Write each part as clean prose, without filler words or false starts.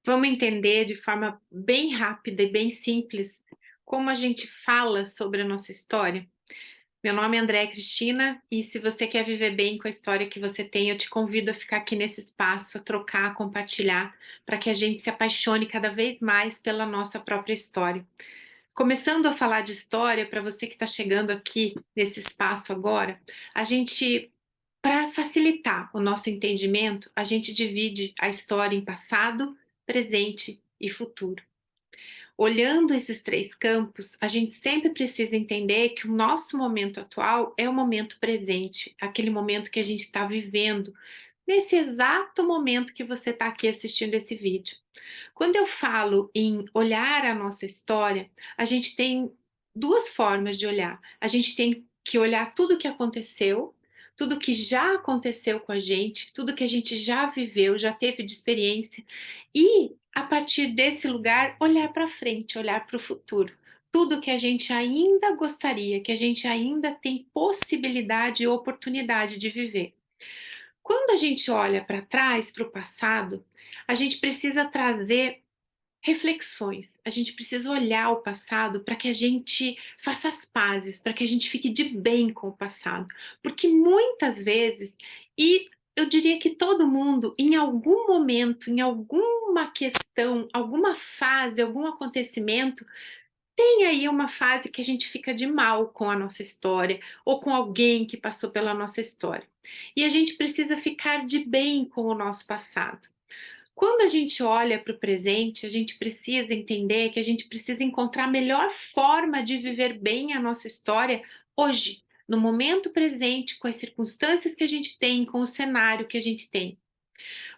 Vamos entender de forma bem rápida e bem simples como a gente fala sobre a nossa história? Meu nome é Andréa Cristina e se você quer viver bem com a história que você tem, eu te convido a ficar aqui nesse espaço, a trocar, a compartilhar, para que a gente se apaixone cada vez mais pela nossa própria história. Começando a falar de história, para você que está chegando aqui nesse espaço agora, a gente, para facilitar o nosso entendimento, a gente divide a história em passado, presente e futuro. Olhando esses três campos, a gente sempre precisa entender que o nosso momento atual é o momento presente, aquele momento que a gente está vivendo, nesse exato momento que você está aqui assistindo esse vídeo. Quando eu falo em olhar a nossa história, a gente tem duas formas de olhar. A gente tem que olhar tudo o que aconteceu, tudo que já aconteceu com a gente, tudo que a gente já viveu, já teve de experiência, e a partir desse lugar olhar para frente, olhar para o futuro. Tudo que a gente ainda gostaria, que a gente ainda tem possibilidade e oportunidade de viver. Quando a gente olha para trás, para o passado, a gente precisa trazer reflexões. A gente precisa olhar o passado para que a gente faça as pazes, para que a gente fique de bem com o passado. Porque muitas vezes, e eu diria que todo mundo, em algum momento, em alguma questão, alguma fase, algum acontecimento, tem aí uma fase que a gente fica de mal com a nossa história ou com alguém que passou pela nossa história. E a gente precisa ficar de bem com o nosso passado. Quando a gente olha para o presente, a gente precisa entender que a gente precisa encontrar a melhor forma de viver bem a nossa história hoje, no momento presente, com as circunstâncias que a gente tem, com o cenário que a gente tem.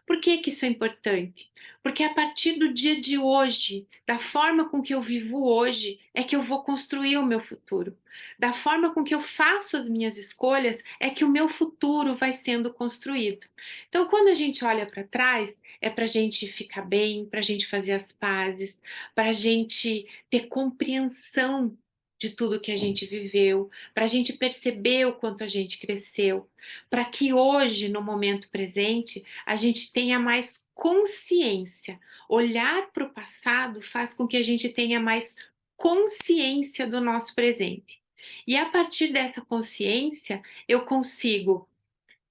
Por que que isso é importante? Porque a partir do dia de hoje, da forma com que eu vivo hoje, é que eu vou construir o meu futuro. Da forma com que eu faço as minhas escolhas, é que o meu futuro vai sendo construído. Então, quando a gente olha para trás, é para a gente ficar bem, para a gente fazer as pazes, para a gente ter compreensão de tudo que a gente viveu, para a gente perceber o quanto a gente cresceu, para que hoje, no momento presente, a gente tenha mais consciência. Olhar para o passado faz com que a gente tenha mais consciência do nosso presente. E a partir dessa consciência, eu consigo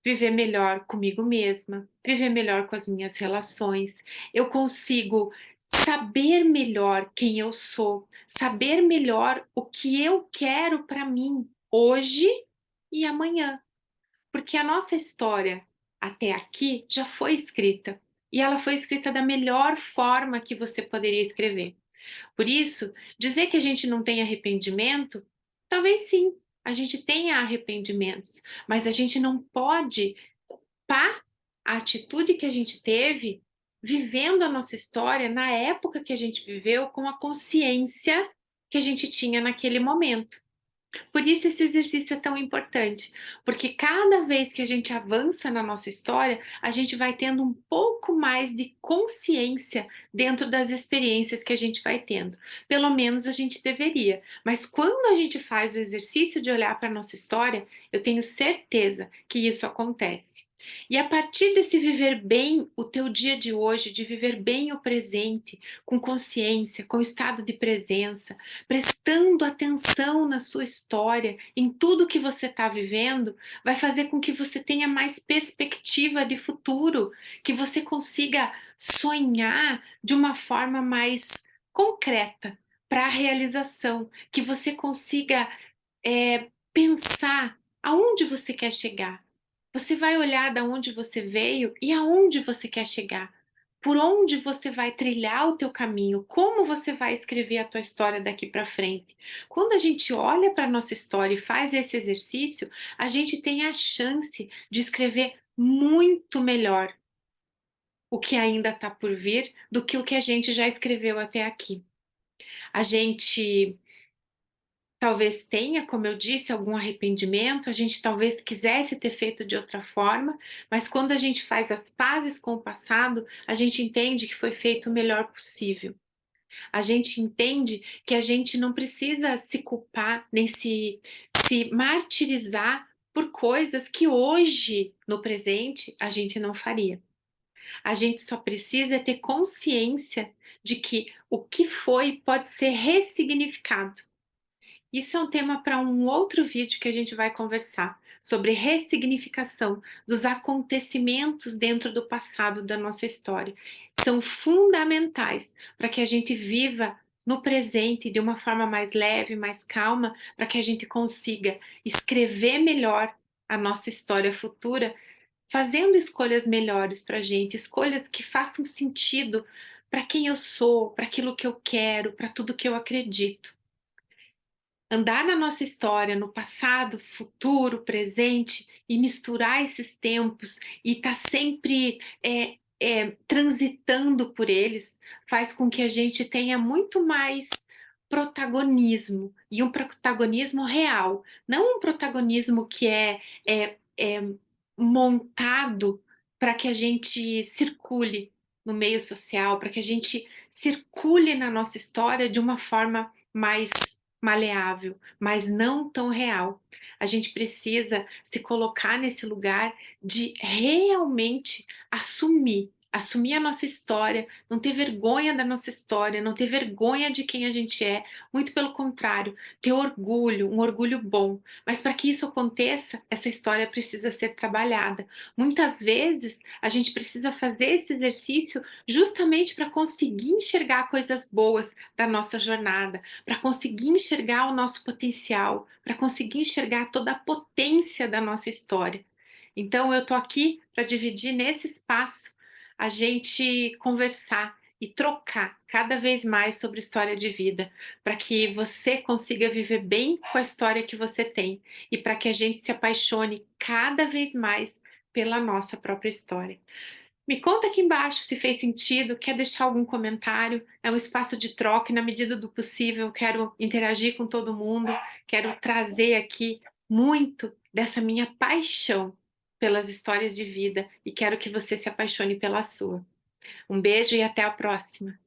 viver melhor comigo mesma, viver melhor com as minhas relações, eu consigo saber melhor quem eu sou, saber melhor o que eu quero para mim hoje e amanhã. Porque a nossa história até aqui já foi escrita, e ela foi escrita da melhor forma que você poderia escrever. Por isso, dizer que a gente não tem arrependimento, talvez sim, a gente tenha arrependimentos, mas a gente não pode culpar a atitude que a gente teve vivendo a nossa história na época que a gente viveu com a consciência que a gente tinha naquele momento. Por isso esse exercício é tão importante, porque cada vez que a gente avança na nossa história, a gente vai tendo um pouco mais de consciência dentro das experiências que a gente vai tendo. Pelo menos a gente deveria. Mas quando a gente faz o exercício de olhar para a nossa história, eu tenho certeza que isso acontece. E a partir desse viver bem o teu dia de hoje, de viver bem o presente, com consciência, com estado de presença, prestando atenção na sua história, em tudo que você está vivendo, vai fazer com que você tenha mais perspectiva de futuro, que você consiga sonhar de uma forma mais concreta para a realização, que você consiga pensar aonde você quer chegar. Você vai olhar da onde você veio e aonde você quer chegar. Por onde você vai trilhar o teu caminho, como você vai escrever a tua história daqui para frente. Quando a gente olha para a nossa história e faz esse exercício, a gente tem a chance de escrever muito melhor o que ainda está por vir do que o que a gente já escreveu até aqui. A gente talvez tenha, como eu disse, algum arrependimento, a gente talvez quisesse ter feito de outra forma, mas quando a gente faz as pazes com o passado, a gente entende que foi feito o melhor possível. A gente entende que a gente não precisa se culpar, nem se martirizar por coisas que hoje, no presente, a gente não faria. A gente só precisa ter consciência de que o que foi pode ser ressignificado. Isso é um tema para um outro vídeo que a gente vai conversar sobre ressignificação dos acontecimentos dentro do passado da nossa história. São fundamentais para que a gente viva no presente de uma forma mais leve, mais calma, para que a gente consiga escrever melhor a nossa história futura, fazendo escolhas melhores para a gente, escolhas que façam sentido para quem eu sou, para aquilo que eu quero, para tudo que eu acredito. Andar na nossa história, no passado, futuro, presente e misturar esses tempos e estar sempre transitando por eles, faz com que a gente tenha muito mais protagonismo, e um protagonismo real, não um protagonismo que é montado para que a gente circule no meio social, para que a gente circule na nossa história de uma forma mais maleável, mas não tão real. A gente precisa se colocar nesse lugar de realmente assumir a nossa história, não ter vergonha da nossa história, não ter vergonha de quem a gente é, muito pelo contrário, ter orgulho, um orgulho bom. Mas para que isso aconteça, essa história precisa ser trabalhada. Muitas vezes a gente precisa fazer esse exercício justamente para conseguir enxergar coisas boas da nossa jornada, para conseguir enxergar o nosso potencial, para conseguir enxergar toda a potência da nossa história. Então eu tô aqui para dividir nesse espaço, a gente conversar e trocar cada vez mais sobre história de vida, para que você consiga viver bem com a história que você tem e para que a gente se apaixone cada vez mais pela nossa própria história. Me conta aqui embaixo se fez sentido, quer deixar algum comentário, é um espaço de troca e na medida do possível eu quero interagir com todo mundo, quero trazer aqui muito dessa minha paixão pelas histórias de vida e quero que você se apaixone pela sua. Um beijo e até a próxima.